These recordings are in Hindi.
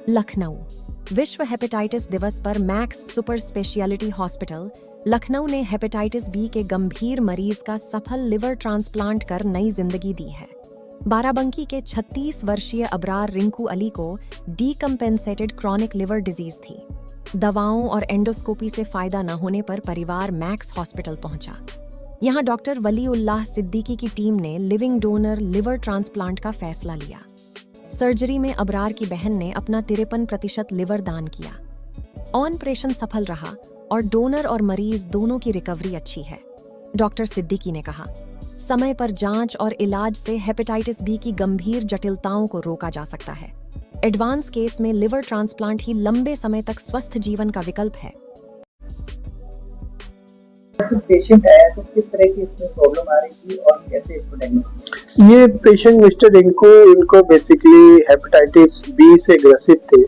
लखनऊ विश्व हेपेटाइटिस दिवस पर max super speciality hospital Lucknow ने हेपेटाइटिस बी के गंभीर मरीज का सफल लिवर ट्रांसप्लांट कर नई जिंदगी दी है। बाराबंकी के 36 वर्षीय अबरार रिंकू अली को डीकम्पेंसेटेड क्रॉनिक लिवर डिजीज थी। दवाओं और एंडोस्कोपी से फायदा न होने पर परिवार मैक्स हॉस्पिटल पहुंचा। यहां डॉक्टर वलीउल्लाह सिद्दीकी की टीम ने लिविंग डोनर लिवर ट्रांसप्लांट का फैसला लिया। सर्जरी में अबरार की बहन ने अपना 53% लिवर दान किया। ऑपरेशन सफल रहा और डोनर और मरीज दोनों की रिकवरी अच्छी है। डॉक्टर सिद्दीकी ने कहा, समय पर जांच और इलाज से हेपेटाइटिस बी की गंभीर जटिलताओं को रोका जा सकता है। एडवांस केस में लिवर ट्रांसप्लांट ही लंबे समय तक स्वस्थ जीवन का विकल्प है। पेशेंट आया तो किस तरह की इसमें प्रॉब्लम आ रही थी और कैसे इसको डायग्नोस किया? ये पेशेंट मिस्टर रिंकू, इनको बेसिकली हेपेटाइटिस बी से ग्रसित थे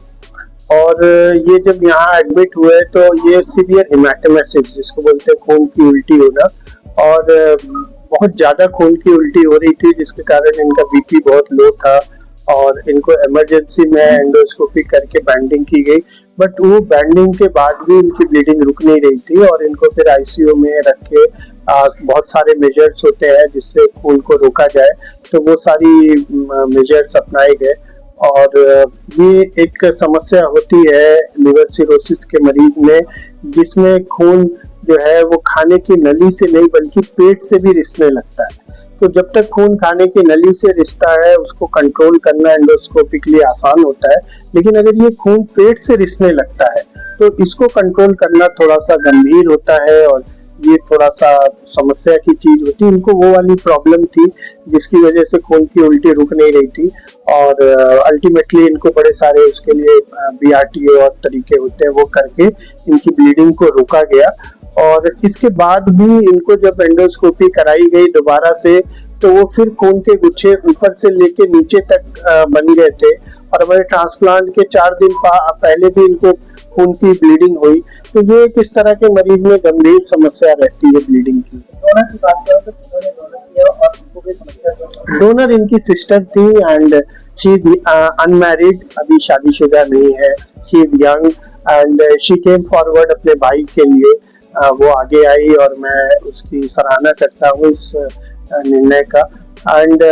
और ये जब यहाँ एडमिट हुए तो ये सीवियर हेमाटोमेसिस जिसको बोलते हैं खून की उल्टी होना, और बहुत ज़्यादा खून की उल्टी हो रही थी जिसके कारण इनका बीपी बहुत लो था और इनको इमरजेंसी में एंडोस्कोपी करके बैंडिंग की गई। बट वो बैंडिंग के बाद भी इनकी ब्लीडिंग रुक नहीं रही थी और इनको फिर आईसीयू में रख के बहुत सारे मेजर्स होते हैं जिससे खून को रोका जाए, तो वो सारी मेजर्स अपनाए गए। और ये एक समस्या होती है लिवर सिरोसिस के मरीज में, जिसमें खून जो है वो खाने की नली से नहीं बल्कि पेट से भी रिसने लगता है। तो जब तक खून खाने की नली से रिसता है उसको कंट्रोल करना एंडोस्कोपिकली आसान होता है, लेकिन अगर ये खून पेट से रिसने लगता है तो इसको कंट्रोल करना थोड़ा सा गंभीर होता है और ये थोड़ा सा समस्या की चीज होती है। इनको वो वाली प्रॉब्लम थी जिसकी वजह से खून की उल्टी रुक नहीं रही थी और अल्टीमेटली इनको बड़े सारे उसके लिए बीआरटी और तरीके होते हैं वो करके इनकी ब्लीडिंग को रोका गया। और इसके बाद भी इनको जब एंडोस्कोपी कराई गई दोबारा से तो वो फिर खून के गुच्छे ऊपर से लेके नीचे तक बन गए थे और हमारे ट्रांसप्लांट के 4 दिन पहले भी इनको खून की ब्लीडिंग हुई। तो ये किस तरह के मरीज में गंभीर समस्या रहती है ब्लीडिंग की। डोनर की बात करें तो उन्होंने डोनर किया और उनको कोई समस्या? डोनर इनकी सिस्टर थी एंड शी इज अनमैरिड, अभी शादीशुदा नहीं है। She is young and she came forward अपने भाई के लिए, वो आगे आई और मैं उसकी सराहना करता हूँ इस निर्णय का। And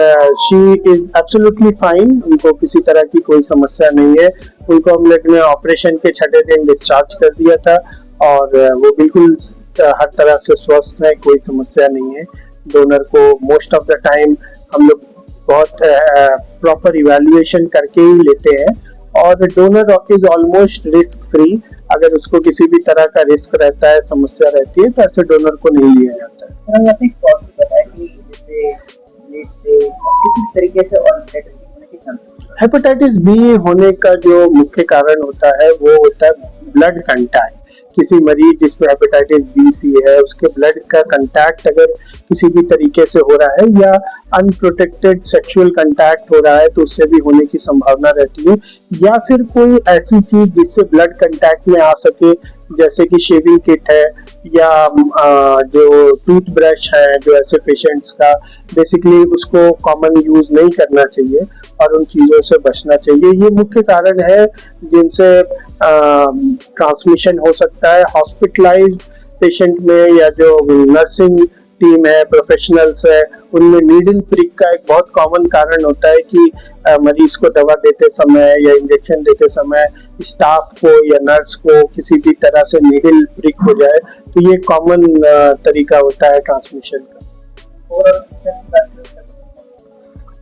she is absolutely fine, उनको किसी तरह की कोई समस्या नहीं है। उनको हम लोग ने ऑपरेशन के 6ठे दिन डिस्चार्ज कर दिया था और वो बिल्कुल हर तरह से स्वस्थ है, कोई समस्या नहीं है। डोनर को मोस्ट ऑफ द टाइम हम लोग बहुत प्रॉपर इवैल्यूएशन करके ही लेते हैं और donor is almost risk free. अगर उसको किसी भी तरह का रिस्क रहता है, समस्या रहती है, तो ऐसे डोनर को नहीं लिया जाता है। सर, आपने कॉज बताया कि जैसे ब्लड से किसी तरीके से और होने के चांसेस। हेपेटाइटिस बी होने का जो मुख्य कारण होता है वो होता है ब्लड कंटैक्ट। किसी मरीज जिसमें हेपेटाइटिस बी सी है उसके ब्लड का कंटैक्ट अगर किसी भी तरीके से हो रहा है या अनप्रोटेक्टेड सेक्सुअल कंटैक्ट हो रहा है तो उससे भी होने की संभावना रहती है, या फिर कोई ऐसी चीज जिससे ब्लड कंटैक्ट में आ सके जैसे कि शेविंग किट है या जो टूथब्रश है, जो ऐसे पेशेंट्स का बेसिकली उसको कॉमन यूज नहीं करना चाहिए और उन चीज़ों से बचना चाहिए। ये मुख्य कारण है जिनसे ट्रांसमिशन हो सकता है। हॉस्पिटलाइज्ड पेशेंट में या जो नर्सिंग टीम है, प्रोफेशनल्स है, उनमें नीडल प्रिक का एक बहुत कॉमन कारण होता है कि मरीज को दवा देते समय या इंजेक्शन देते समय स्टाफ को या नर्स को किसी भी तरह से नीडल प्रिक हो जाए, तो ये कॉमन तरीका होता है ट्रांसमिशन का। और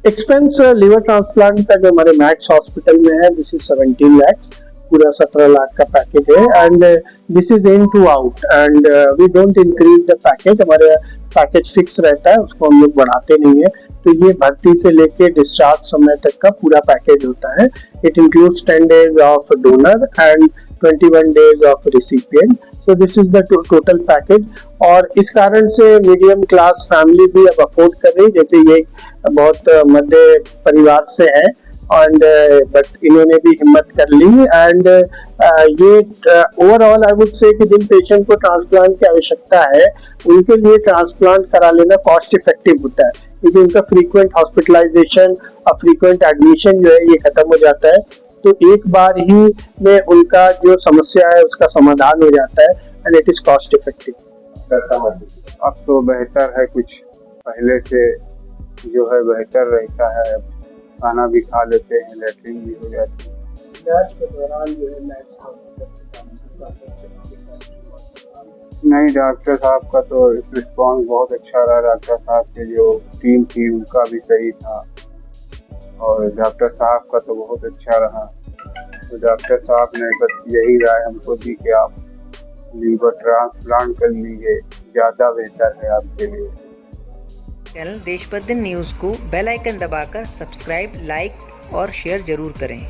एक्सपेंस लिवर ट्रांसप्लांट का जो हमारे मैक्स हॉस्पिटल में है, दिस इज 17 लाख, पूरा 17 लाख का पैकेज है and this is in to out and we don't increase the package. हमारे पैकेज फिक्स रहता है, उसको हम लोग बढ़ाते नहीं है। तो ये भर्ती से लेके डिस्चार्ज समय तक का पूरा पैकेज होता है। It includes 10 days of donor and 21 days of recipient. So this is the total package और इस कारण से मीडियम क्लास फैमिली भी अब अफोर्ड कर रही है। जैसे ये बहुत मध्य परिवार से है एंड बट इन्होंने भी हिम्मत कर ली एंड ये ओवरऑल आई वुड से कि जिन पेशेंट को ट्रांसप्लांट की आवश्यकता है उनके लिए ट्रांसप्लांट करा लेना कॉस्ट इफेक्टिव होता है, क्योंकि उनका फ्रीक्वेंट हॉस्पिटलाइजेशन और फ्रीक्वेंट एडमिशन जो है ये खत्म हो जाता है तो एक बार ही में उनका जो समस्या है उसका समाधान हो जाता है and it is cost effective. अब तो बेहतर है, कुछ पहले से जो है बेहतर रहता है, खाना भी खा लेते हैं, लेटरिन भी हो जाती है। इलाज के दौरान जो है नहीं, डॉक्टर साहब का तो रिस्पॉन्स बहुत अच्छा रहा। डॉक्टर साहब की जो टीम थी उनका भी सही था और डॉक्टर साहब का तो बहुत अच्छा रहा। तो डॉक्टर साहब ने बस यही राय हमको दी कि आप लीवर ट्रांसप्लांट कर लीजिए, ज़्यादा बेहतर है आपके लिए। चैनल देश प्रतिदिन न्यूज़ को बेल आइकन दबाकर सब्सक्राइब, लाइक और शेयर जरूर करें।